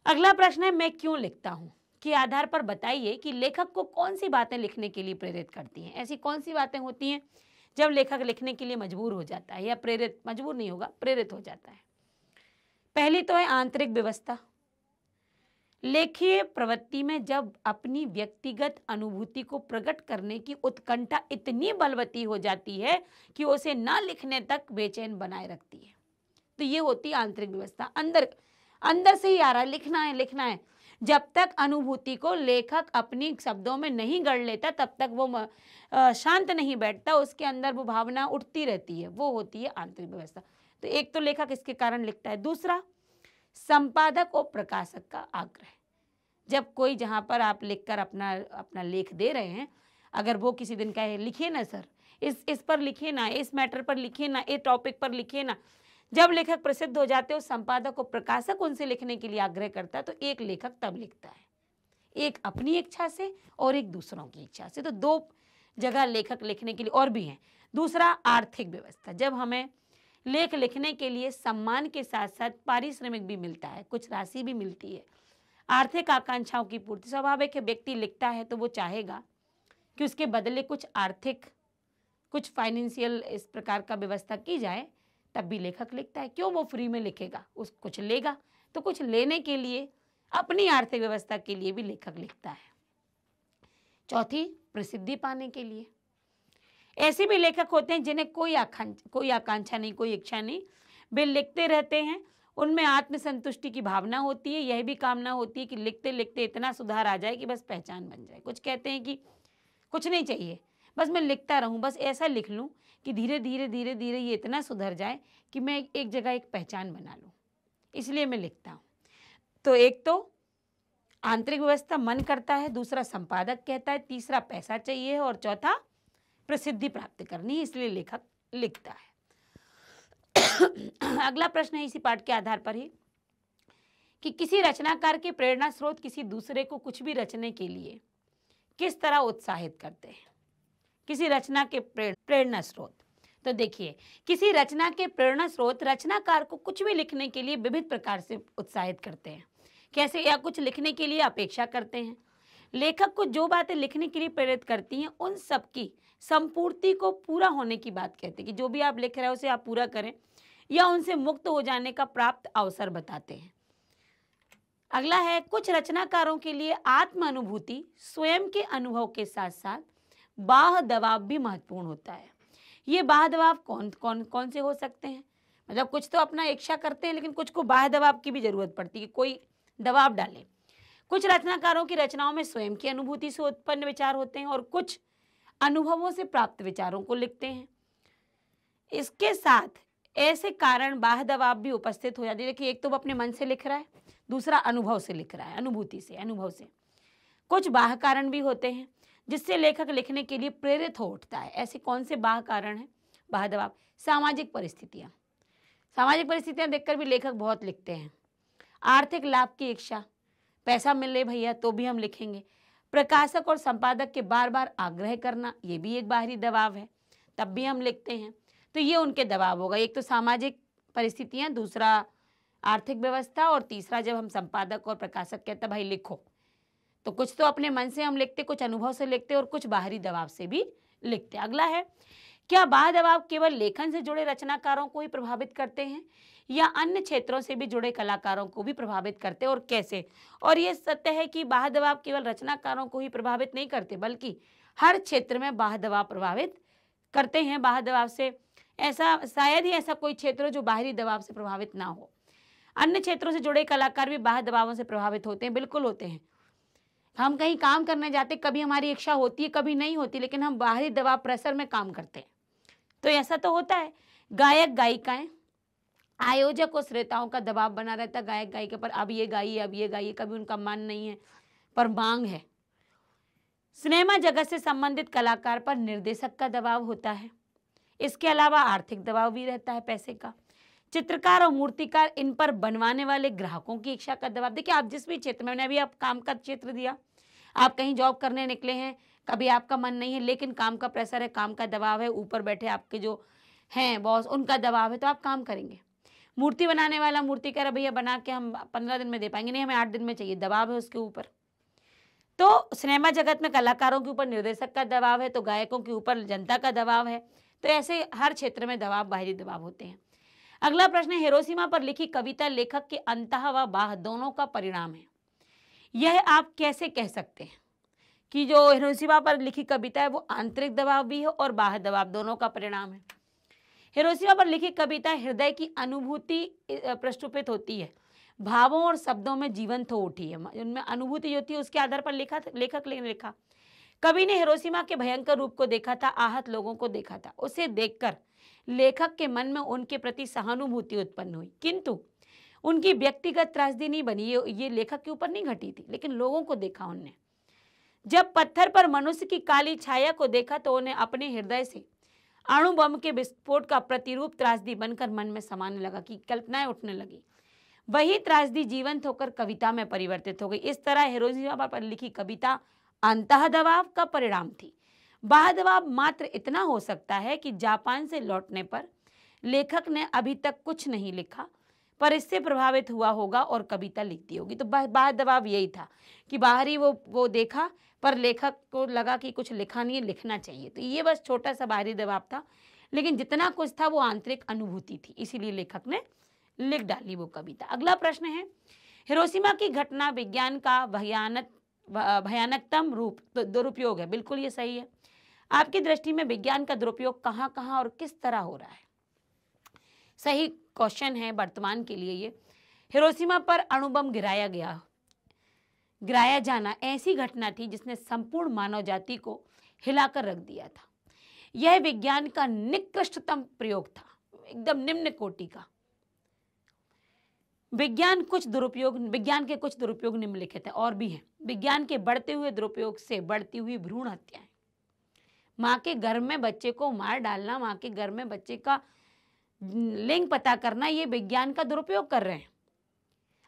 अगला प्रश्न है, मैं क्यों लिखता हूं के आधार पर बताइए कि लेखक को कौन सी बातें लिखने के लिए प्रेरित करती हैं। ऐसी कौन सी बातें होती हैं जब लेखक लिखने के लिए मजबूर हो जाता है, या प्रेरित, मजबूर नहीं होगा, प्रेरित हो जाता है। पहली तो है आंतरिक व्यवस्था। लेखीय प्रवृत्ति में जब अपनी व्यक्तिगत अनुभूति को प्रकट करने की उत्कंठा इतनी बलवती हो जाती है कि उसे ना लिखने तक बेचैन बनाए रखती है, तो ये होती है आंतरिक व्यवस्था। अंदर से ही आ रहा है, लिखना है। जब तक अनुभूति को लेखक अपनी शब्दों में नहीं गढ़ लेता तब तक वो शांत नहीं बैठता, उसके अंदर वो भावना उठती रहती है, वो होती है आंतरिक व्यवस्था। तो एक तो लेखक इसके कारण लिखता है। दूसरा, संपादक और प्रकाशक का आग्रह। जब कोई, जहाँ पर आप लिखकर अपना लेख दे रहे हैं, अगर वो किसी दिन कहे लिखिए ना सर, इस पर लिखिए ना, इस मैटर पर लिखिए ना, इस टॉपिक पर लिखिए ना, जब लेखक प्रसिद्ध हो जाते हैं, संपादक और प्रकाशक उनसे लिखने के लिए आग्रह करता है, तो एक लेखक तब लिखता है, एक अपनी इच्छा से और एक दूसरों की इच्छा से। तो दो जगह लेखक लिखने के लिए और भी हैं। दूसरा, आर्थिक व्यवस्था। जब हमें लेख लिखने के लिए सम्मान के साथ साथ पारिश्रमिक भी मिलता है, कुछ राशि भी मिलती है, आर्थिक आकांक्षाओं की पूर्ति। स्वाभाविक है, व्यक्ति लिखता है तो वो चाहेगा कि उसके बदले कुछ आर्थिक, कुछ फाइनेंशियल इस प्रकार का व्यवस्था की जाए, तब भी लेखक लिखता है। क्यों वो फ्री में लिखेगा? उस कुछ लेगा, तो कुछ लेने के लिए, अपनी आर्थिक व्यवस्था के लिए भी लेखक लिखता है। चौथी, प्रसिद्धि पाने के लिए। ऐसे भी लेखक होते हैं जिन्हें कोई आकांक्षा नहीं, कोई इच्छा नहीं, वे लिखते रहते हैं। उनमें आत्मसंतुष्टि की भावना होती है। यह भी कामना होती है कि लिखते लिखते इतना सुधार आ जाए कि बस पहचान बन जाए। कुछ कहते हैं कि कुछ नहीं चाहिए, बस मैं लिखता रहूं, बस ऐसा लिख लूं कि धीरे धीरे ये इतना सुधर जाए कि मैं एक जगह एक पहचान बना लूं, इसलिए मैं लिखता हूं। तो एक तो आंतरिक व्यवस्था, मन करता है। दूसरा, संपादक कहता है। तीसरा, पैसा चाहिए। और चौथा, प्रसिद्धि प्राप्त करनी, इसलिए लेखक लिखता है। अगला प्रश्न है इसी पाठ के आधार पर ही कि किसी रचनाकार के प्रेरणा स्रोत किसी दूसरे को कुछ भी रचने के लिए किस तरह उत्साहित करते हैं। किसी रचना के प्रेरणा स्रोत, तो देखिए, किसी रचना के प्रेरणा स्रोत रचनाकार को कुछ भी लिखने के लिए विविध प्रकार से उत्साहित करते हैं। कैसे? या कुछ लिखने के लिए अपेक्षा करते हैं। लेखक को जो बातें लिखने के लिए प्रेरित करती हैं, उन सब की संपूर्ति को पूरा होने की बात कहते हैं, कि जो भी आप लिख रहे हो उसे आप पूरा करें या उनसे मुक्त हो जाने का प्राप्त अवसर बताते हैं। अगला है, कुछ रचनाकारों के लिए आत्म अनुभूति स्वयं के अनुभव के साथ साथ बाह्य दबाव भी महत्वपूर्ण होता है। ये बाह्य दबाव कौन कौन कौन से हो सकते हैं? मतलब कुछ तो अपना इच्छा करते हैं, लेकिन कुछ को बाह्य दबाव की भी जरूरत पड़ती है कि कोई दबाव डाले। कुछ रचनाकारों की रचनाओं में स्वयं की अनुभूति से उत्पन्न विचार होते हैं और कुछ अनुभवों से प्राप्त विचारों को लिखते हैं। इसके साथ ऐसे कारण बाह्य दबाव भी उपस्थित हो जाते हैं। देखिए, एक तो वो अपने मन से लिख रहा है, दूसरा अनुभव से लिख रहा है, अनुभूति से, अनुभव से। कुछ बाह्य कारण भी होते हैं जिससे लेखक लिखने के लिए प्रेरित हो उठता है। ऐसे कौन से बाह्य कारण हैं? बाह्य दबाव, सामाजिक परिस्थितियाँ। सामाजिक परिस्थितियाँ देखकर भी लेखक बहुत लिखते हैं। आर्थिक लाभ की इच्छा, पैसा मिले भैया तो भी हम लिखेंगे। प्रकाशक और संपादक के बार बार आग्रह करना, ये भी एक बाहरी दबाव है, तब भी हम लिखते हैं। तो ये उनके दबाव होगा। एक तो सामाजिक परिस्थितियाँ, दूसरा आर्थिक व्यवस्था, और तीसरा जब हम संपादक और प्रकाशक कहते हैं भाई लिखो, तो कुछ तो अपने मन से हम लिखते, कुछ अनुभव से लिखते और कुछ बाहरी दबाव से भी लिखते। अगला है, क्या बाह्य दबाव केवल लेखन से जुड़े रचनाकारों को ही प्रभावित करते हैं या अन्य क्षेत्रों से भी जुड़े कलाकारों को भी प्रभावित करते हैं, और कैसे? और ये सत्य है कि बाह्य दबाव केवल रचनाकारों को ही प्रभावित नहीं करते, बल्कि हर क्षेत्र में बाह्य दबाव प्रभावित करते हैं। बाह्य दबाव से ऐसा शायद ही ऐसा कोई क्षेत्र हो जो बाहरी दबाव से प्रभावित ना हो। अन्य क्षेत्रों से जुड़े कलाकार भी बाह्य दबावों से प्रभावित होते हैं, बिल्कुल होते हैं। हम कहीं काम करने जाते, कभी हमारी इच्छा होती है, कभी नहीं होती, लेकिन हम बाहरी दबाव, प्रेशर में काम करते हैं, तो ऐसा तो होता है। गायक गायिकाएं, आयोजक और श्रोताओं का दबाव बना रहता है गायक गायिका पर, अब ये गाइए, अब ये गाइए, कभी उनका मन नहीं है पर मांग है। सिनेमा जगत से संबंधित कलाकार पर निर्देशक का दबाव होता है। इसके अलावा आर्थिक दबाव भी रहता है, पैसे का। चित्रकार और मूर्तिकार, इन पर बनवाने वाले ग्राहकों की इच्छा का दबाव। देखिए, आप जिस भी क्षेत्र में, मैंने अभी आप काम का क्षेत्र दिया, आप कहीं जॉब करने निकले हैं, कभी आपका मन नहीं है, लेकिन काम का प्रेशर है, काम का दबाव है, ऊपर बैठे आपके जो हैं बॉस, उनका दबाव है, तो आप काम करेंगे। मूर्ति बनाने वाला मूर्तिकार, भैया बना के हम 15 दिन में दे पाएंगे, नहीं हमें 8 दिन में चाहिए, दबाव है उसके ऊपर। तो सिनेमा जगत में कलाकारों के ऊपर निर्देशक का दबाव है, तो गायकों के ऊपर जनता का दबाव है। तो ऐसे हर क्षेत्र में दबाव, बाहरी दबाव होते हैं। अगला प्रश्न है, हिरोशिमा पर लिखी कविता लेखक के अंतः व बाह्य दोनों का परिणाम है। यह आप कैसे कह सकते हैं कि जो हिरोशिमा पर लिखी कविता है वो आंतरिक दबाव भी है और बाह्य दबाव दोनों का परिणाम है। हिरोशिमा पर लिखी कविता हृदय की अनुभूति प्रस्तुत होती है, भावों और शब्दों में जीवंत हो उठी है, उनमें अनुभूति जो थी उसके आधार पर लेखक ने लिखा। कवि ने हिरोशिमा के भयंकर रूप को देखा था, आहत लोगों को देखा था। उसे देखकर लेखक के मन में उनके प्रति सहानुभूति उत्पन्न हुई, किंतु उनकी व्यक्तिगत त्रासदी नहीं बनी। ये लेखक के ऊपर नहीं घटी थी, लेकिन लोगों को देखा उनने। जब पत्थर पर मनुष्य की काली छाया को देखा तो उन्हें अपने हृदय से अणु बम के विस्फोट का प्रतिरूप त्रासदी बनकर मन में समाने लगा, कि कल्पनाएं उठने लगी। वही त्रासदी जीवंत होकर कविता में परिवर्तित हो गई। इस तरह हिरोशिमा पर लिखी कविता अंतः दबाव का परिणाम थी। बाह्य दबाव मात्र इतना हो सकता है कि जापान से लौटने पर लेखक ने अभी तक कुछ नहीं लिखा, पर इससे प्रभावित हुआ होगा और कविता लिख दी होगी। तो बाह्य दबाव यही था कि बाहरी वो देखा, पर लेखक को लगा कि कुछ लिखा नहीं है, लिखना चाहिए। तो ये बस छोटा सा बाहरी दबाव था, लेकिन जितना कुछ था वो आंतरिक अनुभूति थी, इसीलिए लेखक ने लिख डाली वो कविता। अगला प्रश्न है, हिरोशिमा की घटना विज्ञान का भयानकतम रूप दुरुपयोग है। बिल्कुल ये सही है। आपकी दृष्टि में विज्ञान का दुरुपयोग कहाँ कहाँ और किस तरह हो रहा है? सही क्वेश्चन है वर्तमान के लिए ये। हिरोशिमा पर अणुबम गिराया जाना ऐसी घटना थी जिसने संपूर्ण मानव जाति को हिलाकर रख दिया था। यह विज्ञान का निकृष्टतम प्रयोग था, एकदम निम्न कोटि का। विज्ञान के कुछ दुरुपयोग निम्नलिखित है, और भी हैं। विज्ञान के बढ़ते हुए दुरुपयोग से बढ़ती हुई भ्रूण हत्याएं, माँ के गर्भ में बच्चे को मार डालना, माँ के गर्भ में बच्चे का लिंग पता करना, ये विज्ञान का दुरुपयोग कर रहे हैं।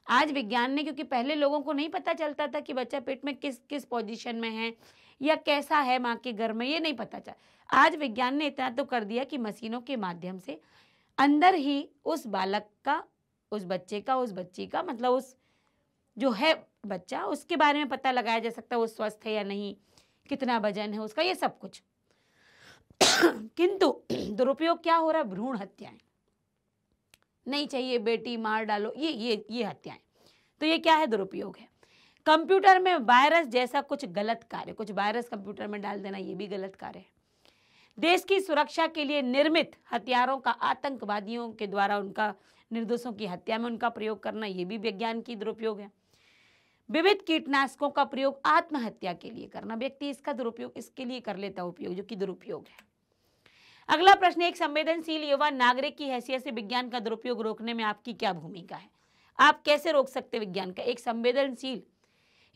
आज विज्ञान ने, क्योंकि पहले लोगों को नहीं पता चलता था कि बच्चा पेट में किस किस पोजीशन में है या कैसा है माँ के घर में, ये नहीं पता चला। आज विज्ञान ने इतना तो कर दिया कि मशीनों के माध्यम से अंदर ही उस बालक का, उस बच्चे का, उस बच्ची का, मतलब उस जो है बच्चा, उसके बारे में पता लगाया जा सकता है, वो स्वस्थ है या नहीं, कितना वजन है उसका, ये सब कुछ। किंतु दुरुपयोग क्या हो रहा है? भ्रूण हत्याएं। नहीं चाहिए बेटी मार डालो, ये हत्याएं। तो ये क्या है? दुरुपयोग है। कंप्यूटर में वायरस जैसा कुछ गलत कार्य, कुछ वायरस कंप्यूटर में डाल देना, ये भी गलत कार्य है। देश की सुरक्षा के लिए निर्मित हथियारों का आतंकवादियों के द्वारा उनका निर्दोषों की हत्या में उनका प्रयोग करना, ये भी विज्ञान की दुरुपयोग है। विविध कीटनाशकों का प्रयोग आत्महत्या के लिए करना, व्यक्ति इसका दुरुपयोग इसके लिए कर लेता है उपयोग, जो कि दुरुपयोग है। अगला प्रश्न, एक संवेदनशील युवा नागरिक की हैसियत से विज्ञान का दुरुपयोग रोकने में आपकी क्या भूमिका है? आप कैसे रोक सकते हैं विज्ञान का? एक संवेदनशील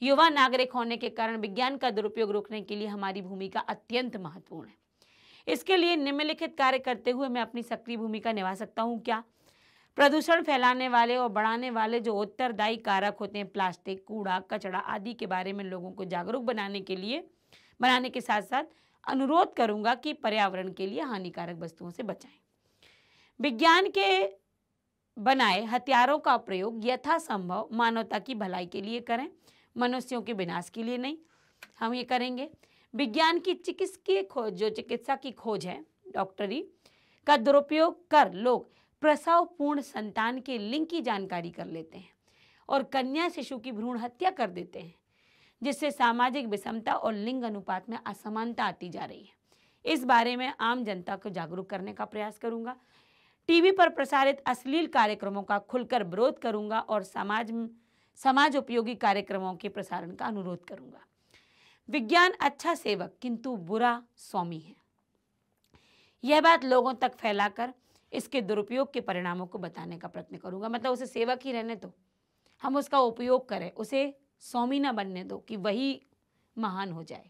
युवा नागरिक होने के कारण विज्ञान का दुरुपयोग रोकने के लिए हमारी भूमिका अत्यंत महत्वपूर्ण है। इसके लिए निम्नलिखित कार्य करते हुए मैं अपनी सक्रिय भूमिका निभा सकता हूँ। क्या? प्रदूषण फैलाने वाले और बढ़ाने वाले जो उत्तरदायी कारक होते हैं, प्लास्टिक, कूड़ा, कचरा आदि के बारे में लोगों को जागरूक बनाने के साथ साथ अनुरोध करूंगा कि पर्यावरण के लिए हानिकारक वस्तुओं से बचाएं। विज्ञान के बनाए हथियारों का प्रयोग यथासंभव मानवता की भलाई के लिए करें, मनुष्यों के विनाश के लिए नहीं। हम ये करेंगे। विज्ञान की चिकित्सकीय खोज, जो चिकित्सा की खोज है, डॉक्टरी का दुरुपयोग कर लोग प्रसव पूर्ण संतान के लिंग की जानकारी कर लेते हैं और कन्या शिशु की भ्रूण हत्या कर देते हैं, जिससे सामाजिक विषमता और लिंग अनुपात में असमानता आती जा रही है। इस बारे में आम जनता को जागरूक करने का प्रयास करूंगा। टीवी पर प्रसारित अश्लील कार्यक्रमों का खुलकर विरोध करूंगा और समाज उपयोगी कार्यक्रमों के प्रसारण का अनुरोध करूंगा। विज्ञान अच्छा सेवक किंतु बुरा स्वामी है, यह बात लोगों तक फैलाकर इसके दुरुपयोग के परिणामों को बताने का प्रयत्न करूंगा। मतलब उसे सेवक ही रहने दो, हम उसका उपयोग करें, उसे स्वामी ना बनने दो कि वही महान हो जाए।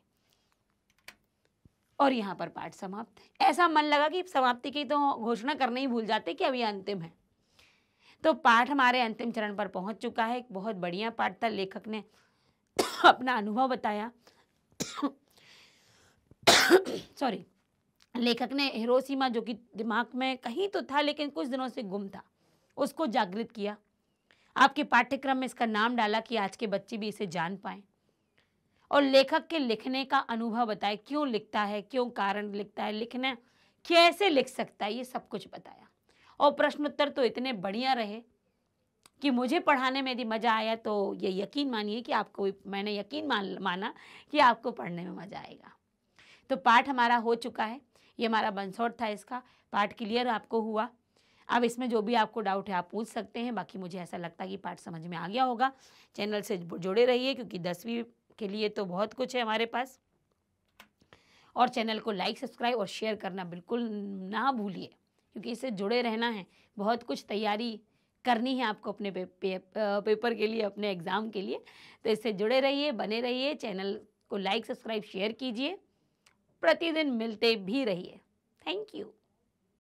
और यहाँ पर पाठ समाप्त है। ऐसा मन लगा कि समाप्ति की तो घोषणा करने ही भूल जाते कि अभी अंतिम है। तो पाठ हमारे अंतिम चरण पर पहुंच चुका है। एक बहुत बढ़िया पाठ था, लेखक ने अपना अनुभव बताया। सॉरी, लेखक ने हिरोशिमा, जो कि दिमाग में कहीं तो था लेकिन कुछ दिनों से गुम था, उसको जागृत किया। आपके पाठ्यक्रम में इसका नाम डाला कि आज के बच्चे भी इसे जान पाएं, और लेखक के लिखने का अनुभव बताए, क्यों लिखता है, क्यों कारण लिखता है, लिखना कैसे लिख सकता है, ये सब कुछ बताया। और प्रश्नोत्तर तो इतने बढ़िया रहे कि मुझे पढ़ाने में यदि मज़ा आया तो ये यकीन मानिए कि आपको, मैंने यकीन माना कि आपको पढ़ने में मज़ा आएगा। तो पाठ हमारा हो चुका है। ये हमारा बंसौट था, इसका पाठ क्लियर आपको हुआ। अब इसमें जो भी आपको डाउट है आप पूछ सकते हैं। बाकी मुझे ऐसा लगता है कि पाठ समझ में आ गया होगा। चैनल से जुड़े रहिए, क्योंकि 10वीं के लिए तो बहुत कुछ है हमारे पास। और चैनल को लाइक, सब्सक्राइब और शेयर करना बिल्कुल ना भूलिए, क्योंकि इससे जुड़े रहना है। बहुत कुछ तैयारी करनी है आपको अपने पेपर के लिए, अपने एग्ज़ाम के लिए। तो इससे जुड़े रहिए, बने रहिए। चैनल को लाइक, सब्सक्राइब, शेयर कीजिए। प्रतिदिन मिलते भी रहिए। Thank you.